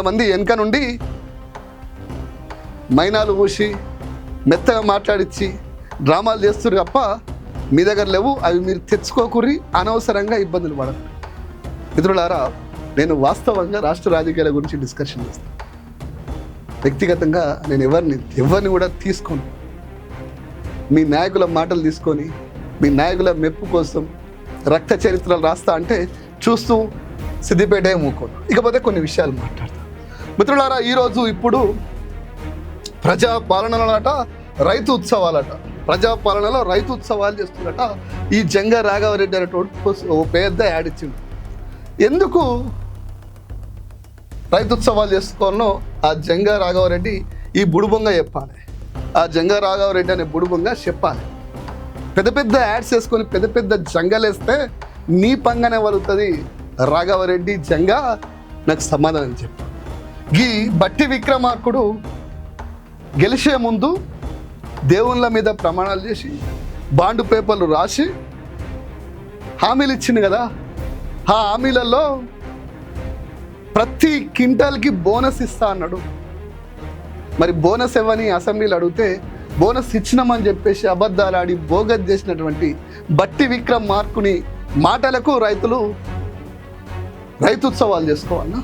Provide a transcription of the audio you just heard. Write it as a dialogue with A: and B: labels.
A: కొంతమంది వెనక నుండి మైనాలు పూసి మెత్తగా మాట్లాడించి డ్రామాలు చేస్తారు తప్ప మీ దగ్గర లేవు. అవి మీరు తెచ్చుకోకుర్రి, అనవసరంగా ఇబ్బందులు పడరు. మిత్రులారా, నేను వాస్తవంగా రాష్ట్ర రాజకీయాల గురించి డిస్కషన్ చేస్తాను. వ్యక్తిగతంగా నేను ఎవరిని కూడా తీసుకోను. మీ నాయకుల మాటలు తీసుకొని మీ నాయకుల మెప్పు కోసం రక్త చరిత్రలు రాస్తా అంటే చూస్తూ సిద్దిపేటే మూకోను. ఇకపోతే కొన్ని విషయాలు మాట్లాడతాను. మిత్రులారా, ఈరోజు ఇప్పుడు ప్రజాపాలనలట రైతు ఉత్సవాలట, ప్రజాపాలనలో రైతు ఉత్సవాలు చేస్తున్నట. ఈ జంగా రాఘవరెడ్డి అనేటువంటి ఓ పెద్ద యాడ్ ఇచ్చిండు. ఎందుకు రైతు ఉత్సవాలు చేసుకోనో ఆ జంగా రాఘవరెడ్డి ఈ బుడుబొంగ చెప్పాలి. ఆ జంగా రాఘవరెడ్డి అనే బుడుబొంగ చెప్పాలి. పెద్ద పెద్ద యాడ్స్ వేసుకొని పెద్ద పెద్ద జంగలేస్తే నీ పంగనే వలుగుతుంది. రాఘవరెడ్డి జంగా నాకు సమాధానం చెప్పు. ఈ బట్టి విక్రమార్కుడు గెలిచే ముందు దేవుళ్ళ మీద ప్రమాణాలు చేసి బాండు పేపర్లు రాసి హామీలు ఇచ్చింది కదా. ఆ హామీలలో ప్రతి క్వింటాల్కి బోనస్ ఇస్తా అన్నాడు. మరి బోనస్ ఇవ్వని అసెంబ్లీలో అడిగితే బోనస్ ఇచ్చినామని చెప్పేసి అబద్ధాలు ఆడి బోగస్ చేసినటువంటి బట్టి విక్రమార్కుని మాటలకు రైతులు రైతుత్సవాలు చేసుకోవాలన్నా